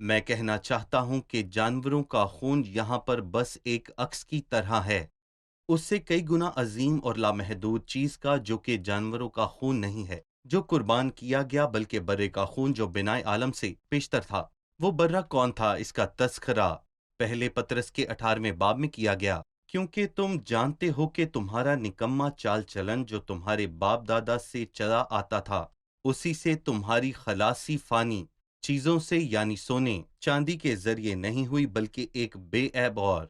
میں کہنا چاہتا ہوں کہ جانوروں کا خون یہاں پر بس ایک عکس کی طرح ہے، اس سے کئی گنا عظیم اور لامحدود چیز کا، جو کہ جانوروں کا خون نہیں ہے جو قربان کیا گیا، بلکہ برے کا خون جو بنائے عالم سے پیشتر تھا۔ وہ برہ کون تھا؟ اس کا تذکرہ پہلے پطرس کے 18ویں باب میں کیا گیا، کیونکہ تم جانتے ہو کہ تمہارا نکما چال چلن جو تمہارے باپ دادا سے چلا آتا تھا، اسی سے تمہاری خلاصی فانی چیزوں سے یعنی سونے چاندی کے ذریعے نہیں ہوئی، بلکہ ایک بے عیب اور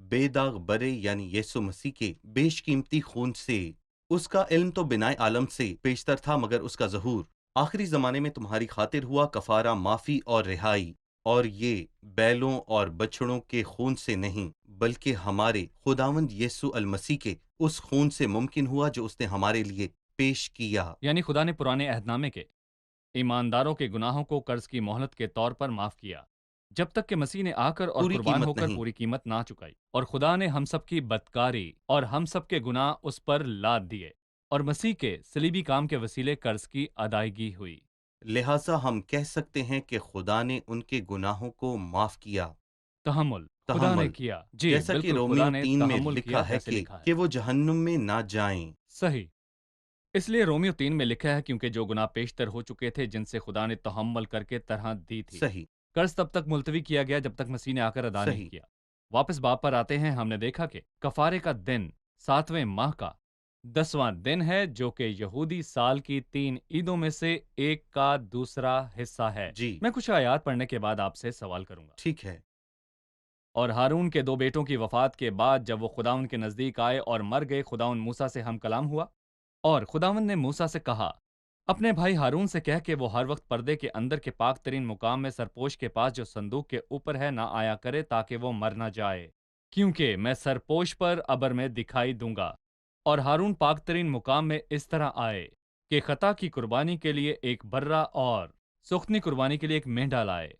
بے داغ برے یعنی یسوع مسیح کے بیش قیمتی خون سے۔ اس کا علم تو بنائے عالم سے پیشتر تھا، مگر اس کا ظہور آخری زمانے میں تمہاری خاطر ہوا، کفارہ، معافی اور رہائی، اور یہ بیلوں اور بچڑوں کے خون سے نہیں، بلکہ ہمارے خداوند یسوع المسیح کے اس خون سے ممکن ہوا جو اس نے ہمارے لیے پیش کیا۔ یعنی خدا نے پرانے عہد نامے کے ایمانداروں کے گناہوں کو قرض کی مہلت کے طور پر معاف کیا، جب تک کہ مسیح نے آ کر اور پوری قربان ہو قیمت کر نہیں۔ پوری قیمت نہ چکائی، اور خدا نے ہم سب کی بدکاری اور ہم سب کے گناہ اس پر لاد دیے، اور مسیح کے صلیبی کام کے وسیلے قرض کی ادائیگی ہوئی۔ لہٰذا ہم کہہ سکتے ہیں کہ خدا نے ان کے گناہوں کو معاف کیا۔ تحمل خدا نے تحمل، کیا، جی جیسا کہ بالکل، رومیو خدا نے 3 میں تحمل کیا لکھا ہے جیسے لکھا ہے، کہ وہ جہنم میں نہ جائیں۔ صحیح۔ اس لیے رومیو 3 میں لکھا ہے، کیونکہ جو گناہ پیشتر ہو چکے تھے جن سے خدا نے تحمل کر کے طرح دی تھی، صحیح، قرض تب تک ملتوی کیا گیا جب تک مسیح نے آ کر ادا نہیں صحیح، کیا۔ واپس باب پر آتے ہیں، ہم نے دیکھا کہ کفارے کا دن 7ویں ماہ کا 10واں دن ہے، جو کہ یہودی سال کی 3 عیدوں میں سے ایک کا دوسرا حصہ ہے۔ جی، میں کچھ آیات پڑھنے کے بعد آپ سے سوال کروں گا۔ ٹھیک ہے، اور ہارون کے 2 بیٹوں کی وفات کے بعد جب وہ خداوند کے نزدیک آئے اور مر گئے، خداوند موسیٰ سے ہم کلام ہوا، اور خداوند نے موسیٰ سے کہا، اپنے بھائی ہارون سے کہہ کہ وہ ہر وقت پردے کے اندر کے پاک ترین مقام میں سرپوش کے پاس جو صندوق کے اوپر ہے نہ آیا کرے، تاکہ وہ مر نہ جائے، کیونکہ میں سرپوش پر ابر میں دکھائی دوں گا۔ اور ہارون پاک ترین مقام میں اس طرح آئے کہ خطا کی قربانی کے لیے ایک برہ اور سخنی قربانی کے لیے ایک مینڈھا لائے،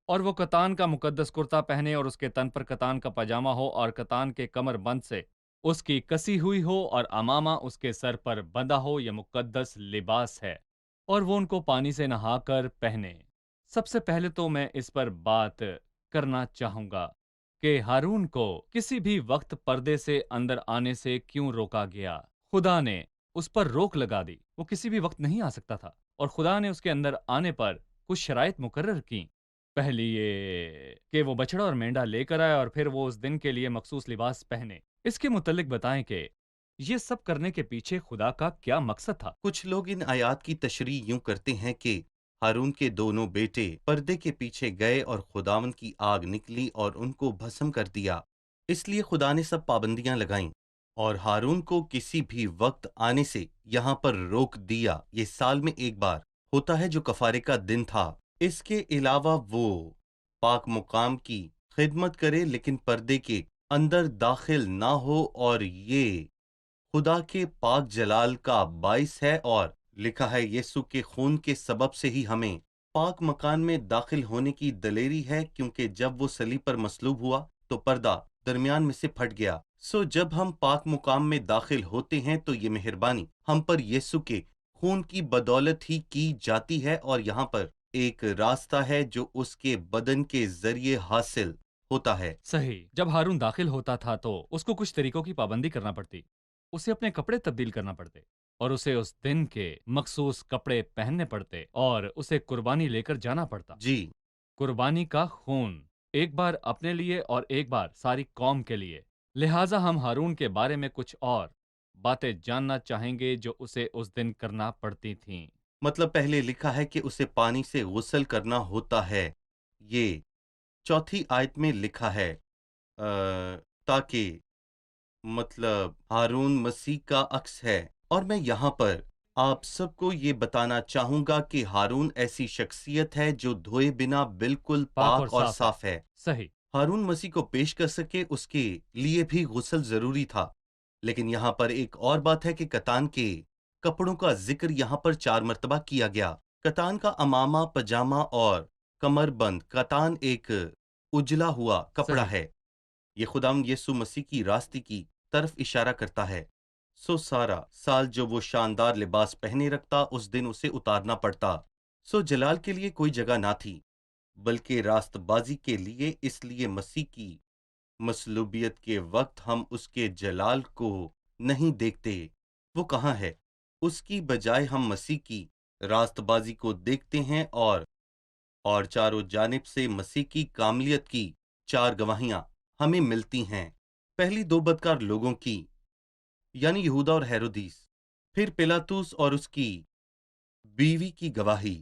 اور وہ کتان کا مقدس کرتا پہنے، اور اس کے تن پر کتان کا پاجامہ ہو، اور کتان کے کمر بند سے اس کی کسی ہوئی ہو، اور امامہ اس کے سر پر بندھا ہو، یہ مقدس لباس ہے، اور وہ ان کو پانی سے نہا کر پہنے۔ سب سے پہلے تو میں اس پر بات کرنا چاہوں گا کہ ہارون کو کسی بھی وقت پردے سے اندر آنے سے کیوں روکا گیا۔ خدا نے اس پر روک لگا دی، وہ کسی بھی وقت نہیں آ سکتا تھا، اور خدا نے اس کے اندر آنے پر کچھ شرائط مقرر کی۔ پہلی یہ کہ وہ بچڑا اور مینڈا لے کر آئے، اور پھر وہ اس دن کے لیے مخصوص لباس پہنے۔ اس کے متعلق بتائیں کہ یہ سب کرنے کے پیچھے خدا کا کیا مقصد تھا؟ کچھ لوگ ان آیات کی تشریح یوں کرتے ہیں کہ ہارون کے دونوں بیٹے پردے کے پیچھے گئے اور خداوند کی آگ نکلی اور ان کو بھسم کر دیا، اس لیے خدا نے سب پابندیاں لگائیں اور ہارون کو کسی بھی وقت آنے سے یہاں پر روک دیا۔ یہ سال میں ایک بار ہوتا ہے جو کفارے کا دن تھا۔ اس کے علاوہ وہ پاک مقام کی خدمت کرے لیکن پردے کے اندر داخل نہ ہو، اور یہ خدا کے پاک جلال کا باعث ہے، اور لکھا ہے یسوع کے خون کے سبب سے ہی ہمیں پاک مکان میں داخل ہونے کی دلیری ہے، کیونکہ جب وہ صلیب پر مصلوب ہوا تو پردہ درمیان میں سے پھٹ گیا۔ سو جب ہم پاک مقام میں داخل ہوتے ہیں تو یہ مہربانی ہم پر یسوع کے خون کی بدولت ہی کی جاتی ہے، اور یہاں پر ایک راستہ ہے جو اس کے بدن کے ذریعے حاصل ہوتا ہے۔ صحیح، جب ہارون داخل ہوتا تھا تو اس کو کچھ طریقوں کی پابندی کرنا پڑتی، اسے اپنے کپڑے تبدیل کرنا پڑتے، اور اسے اس دن کے مخصوص کپڑے پہننے پڑتے، اور اسے قربانی لے کر جانا پڑتا۔ جی، قربانی کا خون، ایک بار اپنے لیے اور ایک بار ساری قوم کے لیے۔ لہٰذا ہم ہارون کے بارے میں کچھ اور باتیں جاننا چاہیں گے جو اسے اس دن کرنا پڑتی تھیں۔ مطلب پہلے لکھا ہے کہ اسے پانی سے غسل کرنا ہوتا ہے، یہ 4 آیت میں لکھا ہے، تاکہ مطلب ہارون مسیح کا عکس ہے۔ اور میں یہاں پر آپ سب کو یہ بتانا چاہوں گا کہ ہارون ایسی شخصیت ہے جو دھوئے بنا بالکل پاک اور صاف ہے۔ صحیح، ہارون مسیح کو پیش کر سکے اس کے لیے بھی غسل ضروری تھا، لیکن یہاں پر ایک اور بات ہے کہ کتان کے کپڑوں کا ذکر یہاں پر 4 مرتبہ کیا گیا۔ کتان کا امامہ، پجامہ اور کمر بند کتان ایک اجلا ہوا کپڑا صحیح، ہے، یہ خداوند یسوع مسیح کی راستی کی طرف اشارہ کرتا ہے۔ سو سارا سال جو وہ شاندار لباس پہنے رکھتا، اس دن اسے اتارنا پڑتا۔ سو جلال کے لیے کوئی جگہ نہ تھی، بلکہ راست بازی کے لیے، اس لیے مسیح کی مصلوبیت کے وقت ہم اس کے جلال کو نہیں دیکھتے۔ وہ کہاں ہے؟ اس کی بجائے ہم مسیح کی راست بازی کو دیکھتے ہیں، اور چاروں جانب سے مسیح کی کاملیت کی 4 گواہیاں ہمیں ملتی ہیں۔ پہلی 2 بدکار لوگوں کی، یعنی یہودا اور ہیرودیس، پھر پلاطس اور اس کی بیوی کی گواہی،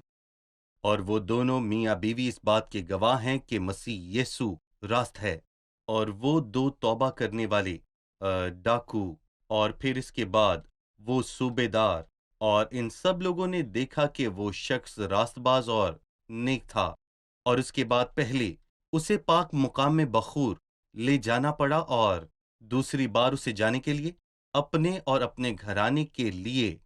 اور وہ دونوں میاں بیوی اس بات کے گواہ ہیں کہ مسیح یسوع راست ہے۔ اور وہ 2 توبہ کرنے والے ڈاکو، اور پھر اس کے بعد وہ صوبے دار، اور ان سب لوگوں نے دیکھا کہ وہ شخص راست باز اور نیک تھا، اور اس کے بعد پہلے اسے پاک مقام میں بخور لے جانا پڑا، اور دوسری بار اسے جانے کے لیے اپنے اور اپنے گھرانے کے لیے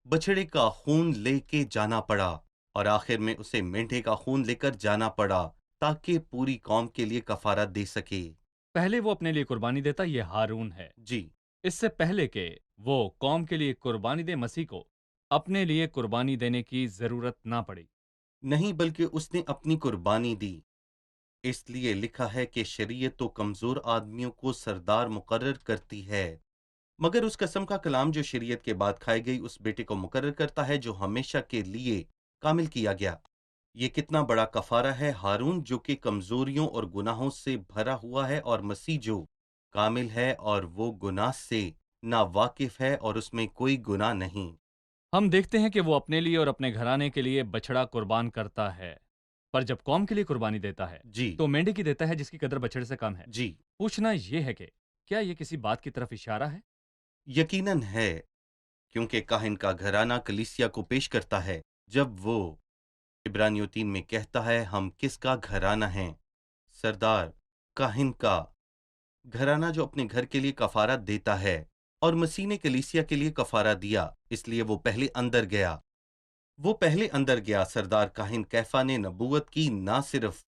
بچڑے کا خون لے کے جانا پڑا، اور آخر میں اسے مینڈھے کا خون لے کر جانا پڑا تاکہ پوری قوم کے لیے کفارہ دے سکے۔ پہلے وہ اپنے لیے قربانی دیتا، یہ ہارون ہے۔ جی، اس سے پہلے کہ وہ قوم کے لیے قربانی دے، مسیح کو اپنے لیے قربانی دینے کی ضرورت نہ پڑی۔ نہیں، بلکہ اس نے اپنی قربانی دی۔ اس لیے لکھا ہے کہ شریعت تو کمزور آدمیوں کو سردار مقرر کرتی ہے، مگر اس قسم کا کلام جو شریعت کے بعد کھائی گئی اس بیٹے کو مقرر کرتا ہے جو ہمیشہ کے لیے کامل کیا گیا۔ یہ کتنا بڑا کفارہ ہے! ہارون جو کہ کمزوریوں اور گناہوں سے بھرا ہوا ہے، اور مسیح جو کامل ہے اور وہ گناہ سے نا واقف ہے اور اس میں کوئی گناہ نہیں۔ ہم دیکھتے ہیں کہ وہ اپنے لیے اور اپنے گھرانے کے لیے بچڑا قربان کرتا ہے، پر جب قوم کے لیے قربانی دیتا ہے جی تو مینڈے کی دیتا ہے جس کی قدر بچڑے سے کم ہے۔ جی، پوچھنا یہ ہے کہ کیا یہ کسی بات کی طرف اشارہ ہے؟ یقیناً ہے، کیونکہ کاہن کا گھرانہ کلیسیا کو پیش کرتا ہے جب وہ عبرانیوں 3 میں کہتا ہے ہم کس کا گھرانہ ہیں؟ سردار کاہن کا گھرانہ جو اپنے گھر کے لیے کفارہ دیتا ہے، اور مسیح نے کلیسیا کے لیے کفارہ دیا، اس لیے وہ پہلے اندر گیا۔ سردار کاہن کیفا نے نبوت کی نہ صرف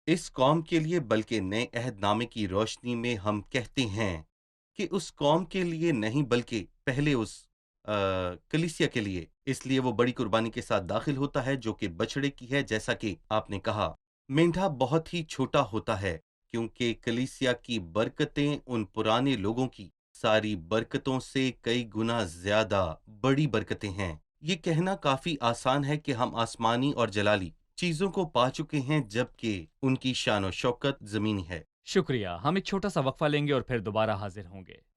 اس قوم کے لیے بلکہ نئے عہد نامے کی روشنی میں ہم کہتے ہیں کہ اس قوم کے لیے نہیں بلکہ پہلے اس کلیسیا کے لیے، اس لیے وہ بڑی قربانی کے ساتھ داخل ہوتا ہے جو کہ بچڑے کی ہے، جیسا کہ آپ نے کہا۔ مینڈھا بہت ہی چھوٹا ہوتا ہے کیونکہ کلیسیا کی برکتیں ان پرانے لوگوں کی ساری برکتوں سے کئی گنا زیادہ بڑی برکتیں ہیں۔ یہ کہنا کافی آسان ہے کہ ہم آسمانی اور جلالی چیزوں کو پا چکے ہیں جبکہ ان کی شان و شوکت زمینی ہے۔ شکریہ، ہم ایک چھوٹا سا وقفہ لیں گے اور پھر دوبارہ حاضر ہوں گے۔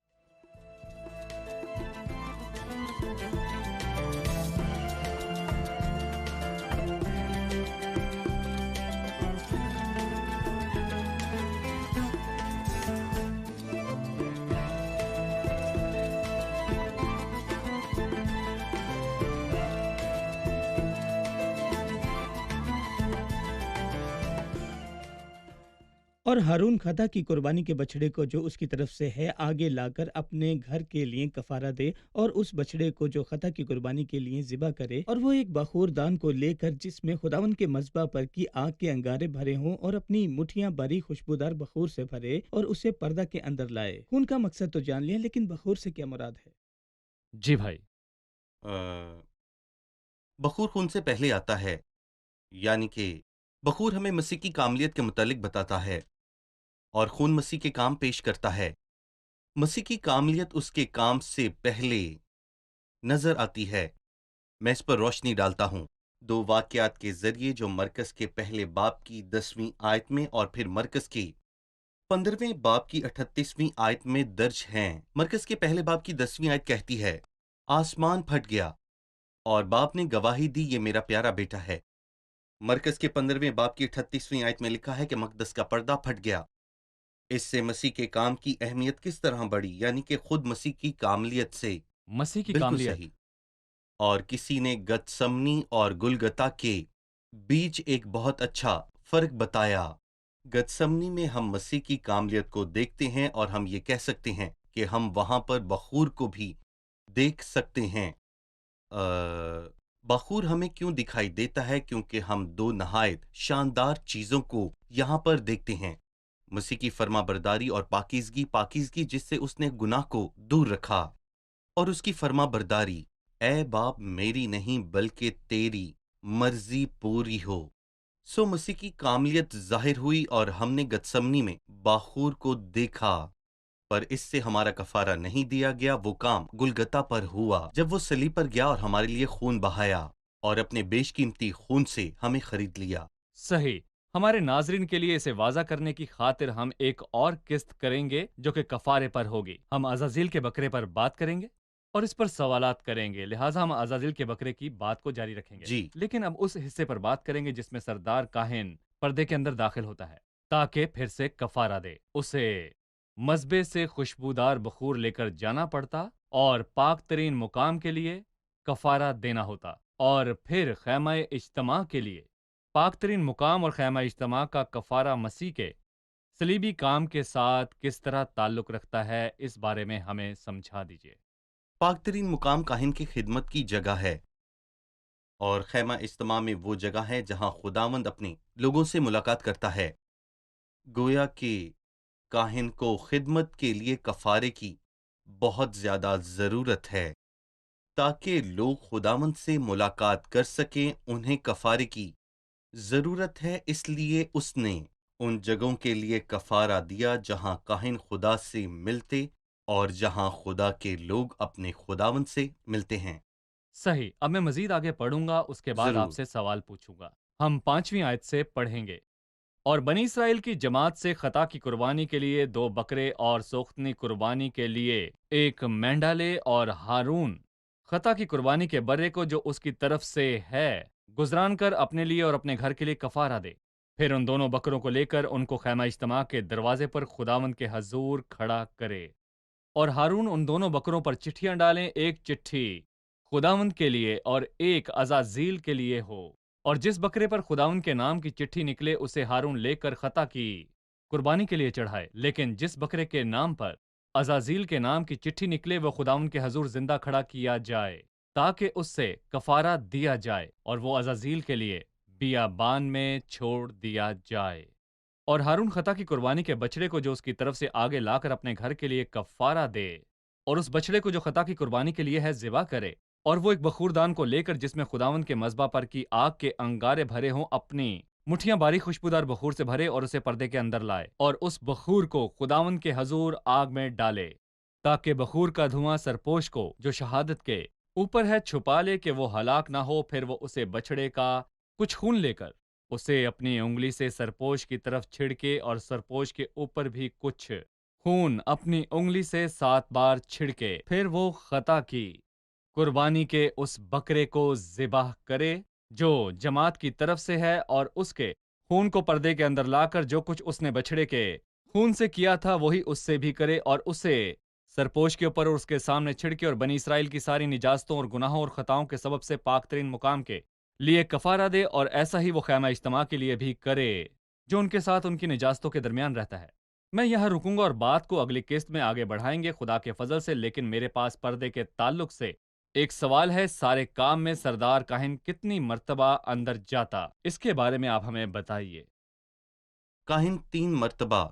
اور ہارون خدا کی قربانی کے بچڑے کو جو اس کی طرف سے ہے آگے لا کر اپنے گھر کے لیے کفارہ دے، اور اس بچڑے کو جو خطا کی قربانی کے لیے ذبح کرے، اور وہ ایک بخور دان کو لے کر جس میں خداوند کے مذبح پر کی آگ کے انگارے بھرے ہوں اور اپنی مٹھیاں باری خوشبودار بخور سے بھرے اور اسے پردہ کے اندر لائے۔ خون کا مقصد تو جان لیا، لیکن بخور سے کیا مراد ہے؟ جی بھائی، بخور خون سے پہلے آتا ہے، یعنی کہ بخور ہمیں مسیح کی کاملیت کے متعلق بتاتا ہے، اور خون مسیح کے کام پیش کرتا ہے۔ مسیح کی کاملیت اس کے کام سے پہلے نظر آتی ہے۔ میں اس پر روشنی ڈالتا ہوں 2 واقعات کے ذریعے جو مرکز کے پہلے باب کی 10ویں آیت میں اور پھر مرکز کے 15ویں باب کی 38ویں آیت میں درج ہیں۔ مرکز کے پہلے باب کی 10ویں آیت کہتی ہے، آسمان پھٹ گیا اور باپ نے گواہی دی، یہ میرا پیارا بیٹا ہے۔ مرکز کے 15ویں باب کی 38ویں آیت میں لکھا ہے کہ مقدس کا پردہ پھٹ گیا۔ اس سے مسیح کے کام کی اہمیت کس طرح بڑھی، یعنی کہ خود مسیح کی کاملیت سے مسیح کی بالکل کاملیت۔ صحیح۔ اور کسی نے گتسمنی اور گلگتا کے بیچ ایک بہت اچھا فرق بتایا۔ گتسمنی میں ہم مسیح کی کاملیت کو دیکھتے ہیں اور ہم یہ کہہ سکتے ہیں کہ ہم وہاں پر بخور کو بھی دیکھ سکتے ہیں۔ بخور ہمیں کیوں دکھائی دیتا ہے؟ کیونکہ ہم 2 نہایت شاندار چیزوں کو یہاں پر دیکھتے ہیں، مسیح کی فرما برداری اور پاکیزگی جس سے اس نے گناہ کو دور رکھا، اور اس کی فرما برداری، اے باپ میری نہیں بلکہ تیری مرضی پوری ہو۔ سو مسیح کی کاملیت ظاہر ہوئی اور ہم نے گتسمنی میں باخور کو دیکھا، پر اس سے ہمارا کفارہ نہیں دیا گیا۔ وہ کام گلگتا پر ہوا جب وہ صلیب پر گیا اور ہمارے لیے خون بہایا اور اپنے بیش قیمتی خون سے ہمیں خرید لیا۔ صحیح۔ ہمارے ناظرین کے لیے اسے واضح کرنے کی خاطر ہم ایک اور قسط کریں گے جو کہ کفارے پر ہوگی۔ ہم عزازیل کے بکرے پر بات کریں گے اور اس پر سوالات کریں گے، لہٰذا ہم عزازیل کے بکرے کی بات کو جاری رکھیں گے، جی، لیکن اب اس حصے پر بات کریں گے جس میں سردار کاہن پردے کے اندر داخل ہوتا ہے تاکہ پھر سے کفارہ دے۔ اسے مذبے سے خوشبودار بخور لے کر جانا پڑتا اور پاک ترین مقام کے لیے کفارہ دینا ہوتا، اور پھر خیمہ اجتماع کے لیے پاک ترین مقام اور خیمہ اجتماع کا کفارہ مسیح کے صلیبی کام کے ساتھ کس طرح تعلق رکھتا ہے، اس بارے میں ہمیں سمجھا دیجیے۔ پاک ترین مقام کاہن کی خدمت کی جگہ ہے، اور خیمہ اجتماع میں وہ جگہ ہے جہاں خداوند اپنے لوگوں سے ملاقات کرتا ہے۔ گویا کہ کاہن کو خدمت کے لیے کفارے کی بہت زیادہ ضرورت ہے تاکہ لوگ خداوند سے ملاقات کر سکیں۔ انہیں کفارے کی ضرورت ہے، اس لیے اس نے ان جگہوں کے لیے کفارہ دیا جہاں کاہن خدا سے ملتے اور جہاں خدا کے لوگ اپنے خداوند سے ملتے ہیں۔ صحیح۔ اب میں مزید آگے پڑھوں گا، اس کے بعد آپ ضرور۔ سے سوال پوچھوں گا۔ ہم 5ویں آیت سے پڑھیں گے۔ اور بنی اسرائیل کی جماعت سے خطا کی قربانی کے لیے 2 بکرے اور سوختنی قربانی کے لیے 1 مینڈا لے، اور ہارون خطا کی قربانی کے برے کو جو اس کی طرف سے ہے گزران کر اپنے لیے اور اپنے گھر کے لیے کفارہ دے۔ پھر ان دونوں بکروں کو لے کر ان کو خیمہ اجتماع کے دروازے پر خداوند کے حضور کھڑا کرے، اور ہارون ان دونوں بکروں پر چٹھیاں ڈالیں، 1 چٹھی خداوند کے لیے اور 1 عزازیل کے لیے ہو، اور جس بکرے پر خداوند کے نام کی چٹھی نکلے اسے ہارون لے کر خطا کی قربانی کے لیے چڑھائے، لیکن جس بکرے کے نام پر عزازیل کے نام کی چٹھی نکلے وہ خداوند کے حضور زندہ کھڑا کیا جائے تاکہ اس سے کفارہ دیا جائے، اور وہ عزازیل کے لیے بیابان میں چھوڑ دیا جائے۔ اور ہارون خطا کی قربانی کے بچڑے کو جو اس کی طرف سے آگے لا کر اپنے گھر کے لیے کفارہ دے، اور اس بچڑے کو جو خطا کی قربانی کے لیے ہے ذبح کرے، اور وہ ایک بخوردان کو لے کر جس میں خداوند کے مذبح پر کی آگ کے انگارے بھرے ہوں اپنی مٹھیاں باریک خوشبودار بخور سے بھرے اور اسے پردے کے اندر لائے، اور اس بخور کو خداوند کے حضور آگ میں ڈالے تاکہ بخور کا دھواں سرپوش کو جو شہادت کے اوپر ہے چھپا لے کہ وہ ہلاک نہ ہو۔ پھر وہ اسے بچڑے کا کچھ خون لے کر اسے اپنی انگلی سے سرپوش کی طرف چھڑکے، اور سرپوش کے اوپر بھی کچھ خون اپنی انگلی سے 7 بار چھڑکے۔ پھر وہ خطا کی قربانی کے اس بکرے کو ذبح کرے جو جماعت کی طرف سے ہے، اور اس کے خون کو پردے کے اندر لا کر جو کچھ اس نے بچڑے کے خون سے کیا تھا وہی اس سے بھی کرے، اور اسے سرپوش کے اوپر اور اس کے سامنے چھڑکے، اور بنی اسرائیل کی ساری نجاستوں اور گناہوں اور خطاؤں کے سبب سے پاک ترین مقام کے لیے کفارہ دے، اور ایسا ہی وہ خیمہ اجتماع کے لیے بھی کرے جو ان کے ساتھ ان کی نجاستوں کے درمیان رہتا ہے۔ میں یہاں رکوں گا اور بات کو اگلی قسط میں آگے بڑھائیں گے خدا کے فضل سے، لیکن میرے پاس پردے کے تعلق سے ایک سوال ہے۔ سارے کام میں سردار کاہن کتنی مرتبہ اندر جاتا، اس کے بارے میں آپ ہمیں بتائیے۔ کاہن 3 مرتبہ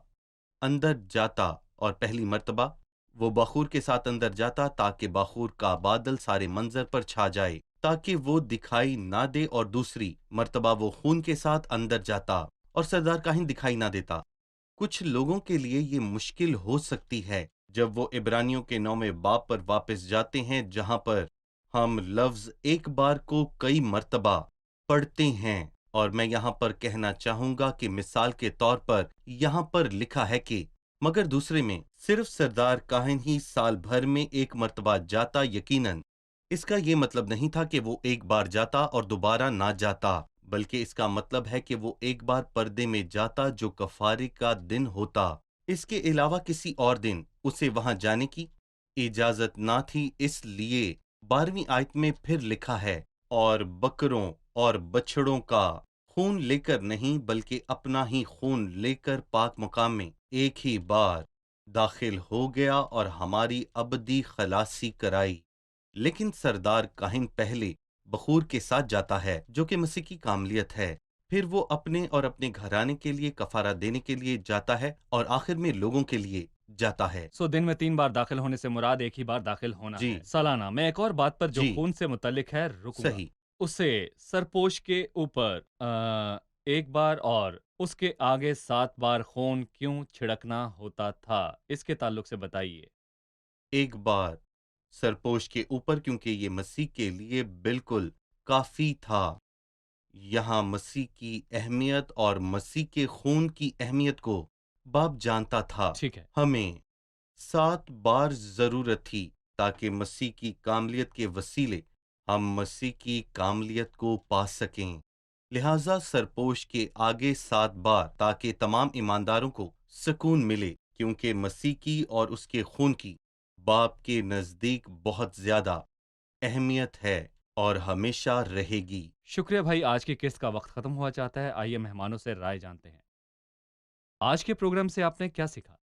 اندر جاتا، اور پہلی مرتبہ وہ بخور کے ساتھ اندر جاتا تاکہ بخور کا بادل سارے منظر پر چھا جائے تاکہ وہ دکھائی نہ دے، اور دوسری مرتبہ وہ خون کے ساتھ اندر جاتا اور سردار کاہن دکھائی نہ دیتا۔ کچھ لوگوں کے لیے یہ مشکل ہو سکتی ہے جب وہ عبرانیوں کے 9ویں باب پر واپس جاتے ہیں جہاں پر ہم لفظ ایک بار کو کئی مرتبہ پڑھتے ہیں، اور میں یہاں پر کہنا چاہوں گا کہ مثال کے طور پر یہاں پر لکھا ہے کہ مگر دوسرے میں صرف سردار کاہن ہی سال بھر میں 1 مرتبہ جاتا۔ یقیناً اس کا یہ مطلب نہیں تھا کہ وہ ایک بار جاتا اور دوبارہ نہ جاتا، بلکہ اس کا مطلب ہے کہ وہ ایک بار پردے میں جاتا جو کفارے کا دن ہوتا۔ اس کے علاوہ کسی اور دن اسے وہاں جانے کی اجازت نہ تھی، اس لیے 12ویں آیت میں پھر لکھا ہے اور بکروں اور بچھڑوں کا خون لے کر نہیں بلکہ اپنا ہی خون لے کر پاک مقام میں ایک ہی بار داخل ہو گیا اور ہماری ابدی خلاصی کرائی۔ لیکن سردار کاہن پہلے بخور کے ساتھ جاتا ہے جو کہ مسیح کی کاملیت ہے، پھر وہ اپنے اور اپنے گھرانے کے لیے کفارہ دینے کے لیے جاتا ہے، اور آخر میں لوگوں کے لیے جاتا ہے۔ دن میں 3 بار داخل ہونے سے مراد ایک ہی بار داخل ہونا جی ہے سالانہ۔ میں ایک اور بات پر جو جی خون سے متعلق ہے رکوں گا۔ صحیح۔ اسے سرپوش کے اوپر ایک بار اور اس کے آگے 7 بار خون کیوں چھڑکنا ہوتا تھا؟ اس کے تعلق سے بتائیے۔ ایک بار سرپوش کے اوپر، کیونکہ یہ مسیح کے لیے بالکل کافی تھا۔ یہاں مسیح کی اہمیت اور مسیح کے خون کی اہمیت کو باپ جانتا تھا۔ ٹھیک ہے، ہمیں 7 بار ضرورت تھی تاکہ مسیح کی کاملیت کے وسیلے ہم مسیح کی کاملیت کو پا سکیں۔ لہٰذا سرپوش کے آگے 7 بار، تاکہ تمام ایمانداروں کو سکون ملے، کیونکہ مسیح کی اور اس کے خون کی باپ کے نزدیک بہت زیادہ اہمیت ہے اور ہمیشہ رہے گی۔ شکریہ بھائی، آج کی قسط کا وقت ختم ہوا چاہتا ہے۔ آئیے مہمانوں سے رائے جانتے ہیں۔ آج کے پروگرام سے آپ نے کیا سیکھا؟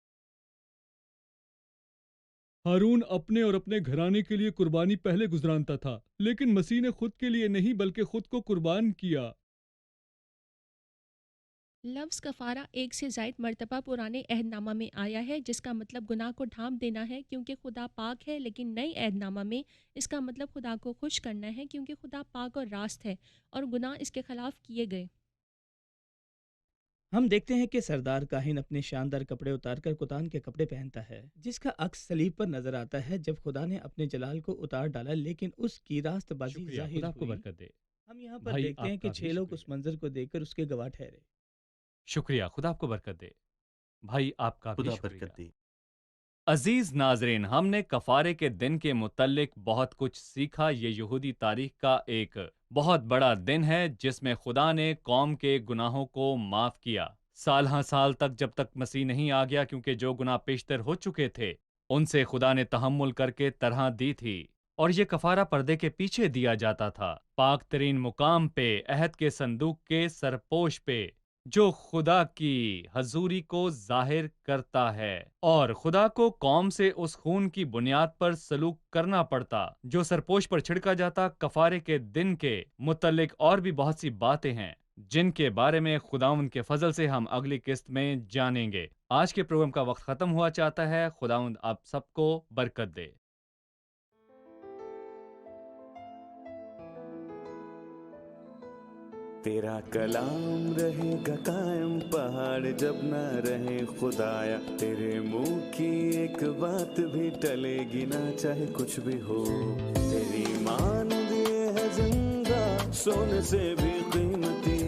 ہارون اپنے اور اپنے گھرانے کے لیے قربانی پہلے گزرانتا تھا، لیکن مسیح نے خود کے لیے نہیں بلکہ خود کو قربان کیا۔ لفظ کفارہ ایک سے زائد مرتبہ پرانے عہد نامہ میں آیا ہے، جس کا مطلب گناہ کو ڈھانپ دینا ہے کیونکہ خدا پاک ہے، لیکن نئے عہد نامہ میں اس کا مطلب خدا کو خوش کرنا ہے کیونکہ خدا پاک اور راست ہے اور گناہ اس کے خلاف کیے گئے۔ ہم دیکھتے ہیں کہ سردار کاہن اپنے شاندار کپڑے اتار کر کتان کے کپڑے پہنتا ہے، جس کا عکس صلیب پر نظر آتا ہے جب خدا نے اپنے جلال کو اتار ڈالا لیکن اس کی راست بازی شکریہ، ظاہر خدا آپ کو ہوئی۔ برکت دے۔ ہم یہاں پر بھائی، دیکھتے ہیں آپ کہ کا 6 بھی لوگ اس شکریہ۔ منظر کو دیکھ کر اس کے گواہ ٹھہرے۔ شکریہ، خدا آپ کو برکت دے۔ بھائی، آپ کا بھی خدا شکریہ۔ برکت دے۔ عزیز ناظرین، ہم نے کفارے کے دن کے متعلق بہت کچھ سیکھا۔ یہ یہودی تاریخ کا ایک بہت بڑا دن ہے جس میں خدا نے قوم کے گناہوں کو معاف کیا۔ سال ہاں سال تک، جب تک مسیح نہیں آ گیا، کیونکہ جو گناہ پیشتر ہو چکے تھے ان سے خدا نے تحمل کر کے طرح دی تھی، اور یہ کفارہ پردے کے پیچھے دیا جاتا تھا، پاک ترین مقام پہ، عہد کے صندوق کے سرپوش پہ، جو خدا کی حضوری کو ظاہر کرتا ہے، اور خدا کو قوم سے اس خون کی بنیاد پر سلوک کرنا پڑتا جو سرپوش پر چھڑکا جاتا۔ کفارے کے دن کے متعلق اور بھی بہت سی باتیں ہیں جن کے بارے میں خداوند کے فضل سے ہم اگلی قسط میں جانیں گے۔ آج کے پروگرام کا وقت ختم ہوا چاہتا ہے۔ خداوند آپ سب کو برکت دے۔ تیرا کلام رہے گا قائم، پہاڑ جب نہ رہے خدایا، تیرے منہ کی ایک بات بھی ٹلے گی نہ، چاہے کچھ بھی ہو۔ تیری مانند یہ ہے زندہ، سونے سے بھی قیمتی،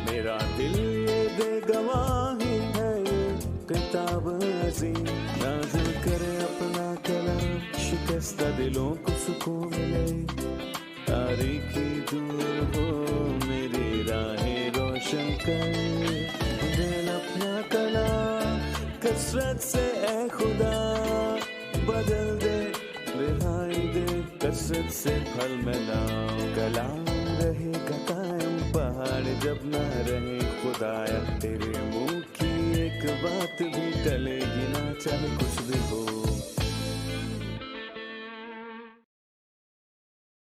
میرا دل یہ دے گواہی ہے، یہ کتاب عظیم نازل کرے اپنا کلام، شکستہ دلوں کو سکون ملے، تاریکی دور ہو میری راہیں روشن کر، دل اپنا کلام کثرت سے اے خدا بدل دے، رہائی دے کثرت سے پھل ملاؤ۔ کلام رہے گا قائم، پہاڑ جب نہ رہے خدایا، تیرے منہ کی ایک بات بھی ٹلے گی نہ، چاہے کچھ